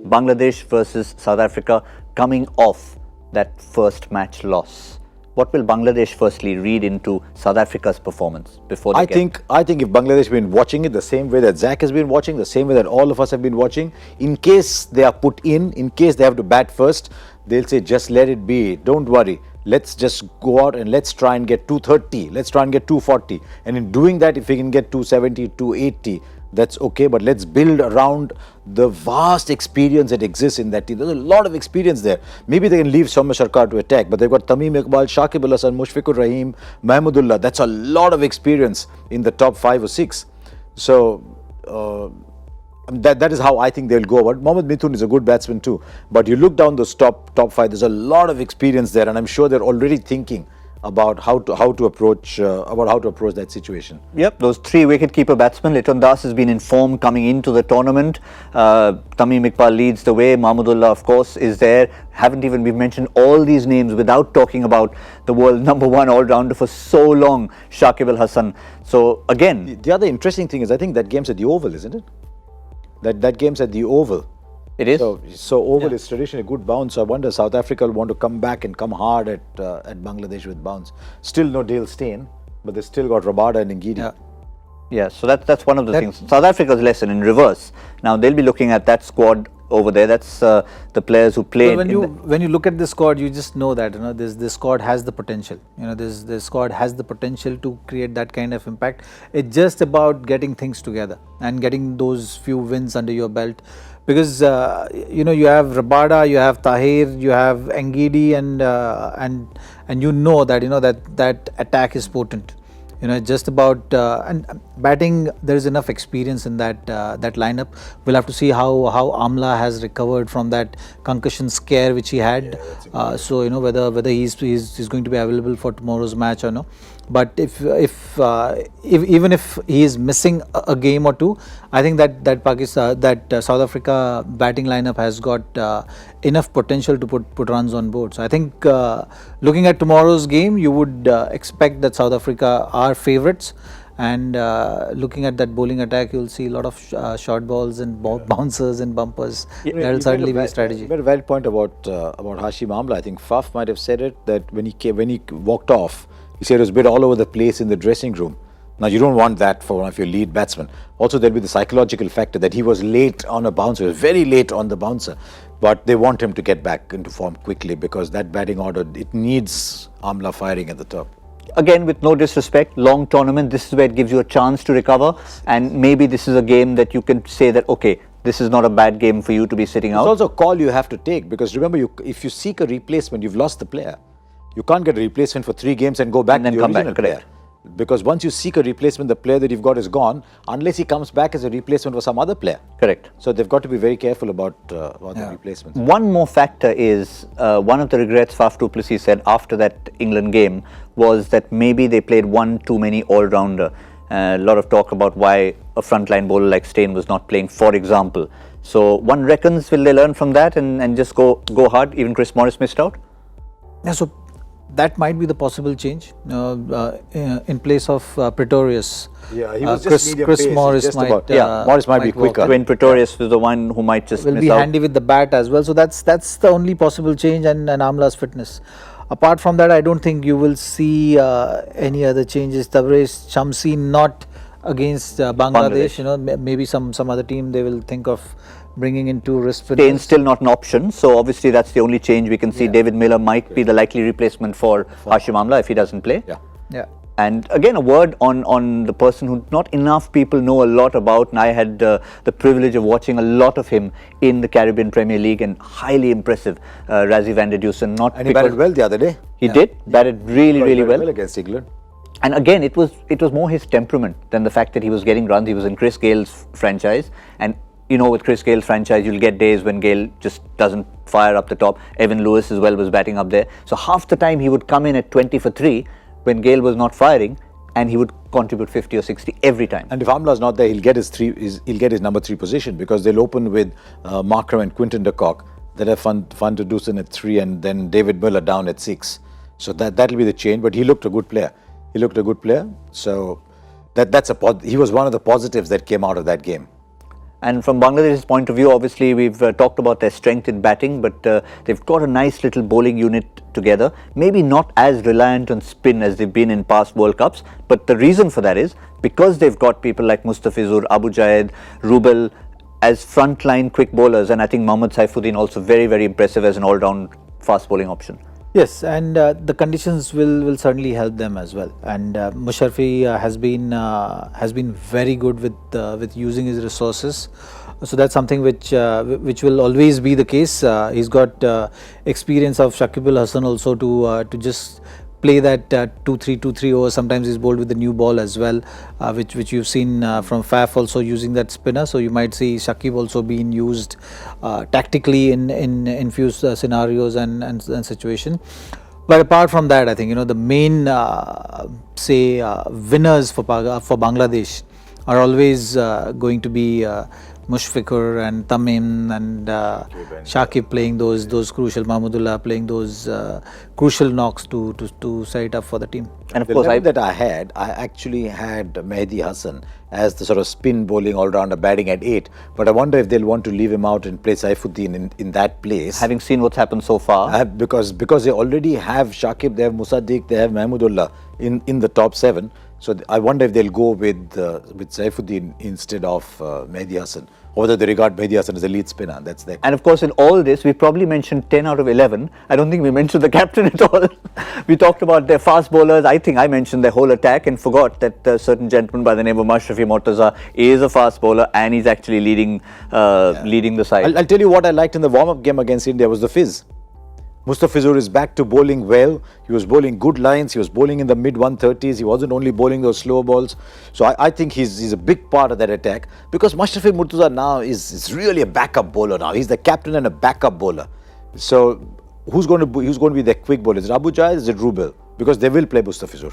Bangladesh versus South Africa coming off that first match loss. What will Bangladesh firstly read into South Africa's performance before they I think if Bangladesh has been watching it the same way that Zach has been watching, the same way that all of us have been watching, in case they are put in case they have to bat first, they'll say just let it be, don't worry. Let's just go out and let's try and get 230, let's try and get 240. And in doing that, if we can get 270, 280, that's okay, but let's build around the vast experience that exists in that team. There's a lot of experience there. Maybe they can leave Soumya Sarkar to attack, but they've got Tamim Iqbal, Shakib Al Hasan, Mushfiqur Rahim, Mahmudullah. That's a lot of experience in the top 5 or 6. So that is how I think they'll go about. Mohammad Mithun is a good batsman too, but you look down those top 5. There's a lot of experience there, and I'm sure they're already thinking about how to approach that situation. Yep, those 3 wicketkeeper batsmen. Liton Das has been in form coming into the tournament. Tamim Iqbal leads the way. Mahmudullah, of course, is there. Haven't even we mentioned all these names without talking about the world #1 all-rounder for so long, Shakib Al Hasan. So again, the other interesting thing is I think that game's at the Oval, isn't it? That game's at the Oval. It is. So Oval is traditionally a good bounce. So I wonder South Africa will want to come back and come hard at Bangladesh with bounce. Still no Dale Steyn, but they still got Rabada and Ngidi. Yeah. So that's one of the things. South Africa's lesson in reverse. Now they'll be looking at that squad over there. That's the players who played. When you look at the squad, you just know that this squad has the potential. This squad has the potential to create that kind of impact. It's just about getting things together and getting those few wins under your belt. Because you have Rabada, you have Tahir, you have Ngidi, and that attack is potent. Just about and batting. There is enough experience in that lineup. We'll have to see how Amla has recovered from that concussion scare which he had. So whether he's going to be available for tomorrow's match or no. But if even if he is missing a game or two, I think that South Africa batting lineup has got enough potential to put runs on board. So I think looking at tomorrow's game, you would expect that South Africa are favourites. And looking at that bowling attack, you'll see a lot of short balls and bouncers and bumpers. That will certainly be a strategy. You made a valid point about Hashim Amla. I think Faf might have said it that when he walked off, he said it was a bit all over the place in the dressing room. Now you don't want that for one of your lead batsmen. Also there'll be the psychological factor that he was late on a bouncer, he was very late on the bouncer. But they want him to get back into form quickly because that batting order, it needs Amla firing at the top. Again, with no disrespect, long tournament, this is where it gives you a chance to recover, and maybe this is a game that you can say that, okay, this is not a bad game for you to be sitting out. It's also a call you have to take, because remember, if you seek a replacement, you've lost the player. You can't get a replacement for 3 games and go back to the original player. Because once you seek a replacement, the player that you've got is gone, unless he comes back as a replacement for some other player. Correct. So they've got to be very careful about the replacements. One more factor is, one of the regrets Faf du Plessis said after that England game was that maybe they played one too many all-rounder. A lot of talk about why a frontline bowler like Steyn was not playing, for example. So one reckons, will they learn from that and just go hard? Even Chris Morris missed out? Yeah, so that might be the possible change in place of Pretorius. Yeah, he was just medium Chris pace. Morris Morris might be quicker. When Pretorius was the one who might just will miss be out. handy with the bat as well. So that's the only possible change, and Amla's fitness. Apart from that, I don't think you will see any other changes. Tabraiz Shamsi not against Bangladesh. Maybe some other team they will think of bringing in 2 wrist spinners. Steyn's still not an option, so obviously that's the only change we can see. David Miller might be the likely replacement for Hashim Amla if he doesn't play. Yeah. And again, a word on the person who not enough people know a lot about, and I had the privilege of watching a lot of him in the Caribbean Premier League, and highly impressive, Razzie van der Dusen. And he batted well the other day. He did, batted really well against England. And again, it was more his temperament than the fact that he was getting runs. He was in Chris Gale's franchise, and with Chris Gale's franchise, you'll get days when Gale just doesn't fire up the top. Evan Lewis as well was batting up there. So half the time he would come in at 20 for 3 when Gale was not firing, and he would contribute 50 or 60 every time. And if Amla's not there, he'll get his number 3 position, because they'll open with Markram and Quinton de Kock. They'll have Van der Dusen at 3 and then David Miller down at 6. So that'll be the change. But he looked a good player. So he was one of the positives that came out of that game. And from Bangladesh's point of view, obviously we've talked about their strength in batting, but they've got a nice little bowling unit together. Maybe not as reliant on spin as they've been in past World Cups, but the reason for that is because they've got people like Mustafizur, Abu Jayed, Rubel as frontline quick bowlers, and I think Mohammad Saifuddin also very, very impressive as an all-round fast bowling option. Yes, and the conditions will certainly help them as well. And Musharfi has been very good with using his resources. So that's something which will always be the case. He's got experience of Shakib Al Hasan also to just play that 2-3 overs. Sometimes he's bowled with the new ball as well, which you've seen from Faf also using that spinner. So you might see Shakib also being used tactically in few scenarios and situations. But apart from that, I think the main winners for Bangladesh are always going to be Mushfiqur and Tamim and Shakib playing those crucial, Mahmudullah playing those crucial knocks to set it up for the team. And of course, I actually had Mehdi Hassan as the sort of spin bowling all-rounder batting at 8. But I wonder if they'll want to leave him out and play Saifuddin in that place. Having seen what's happened so far. Because they already have Shakib, they have Musaddiq, they have Mahmudullah in the top 7. So I wonder if they'll go with Saifuddin instead of Mehdi Hassan. Or whether they regard Mehdi Hassan as a lead spinner. That's their. And of course, in all this, we probably mentioned 10 out of 11. I don't think we mentioned the captain at all. We talked about their fast bowlers. I think I mentioned their whole attack and forgot that a certain gentleman by the name of Mashrafi Mortaza is a fast bowler and he's actually leading the side. I'll tell you what I liked in the warm-up game against India was the fizz. Mustafizur is back to bowling well. He was bowling good lines. He was bowling in the mid-130s. He wasn't only bowling those slow balls. So I think he's a big part of that attack because Mashrafi Mortaza now is really a backup bowler now. He's the captain and a backup bowler. So who's going to be their quick bowler? Is it Abu Jayed? Is it Rubel? Because they will play Mustafizur.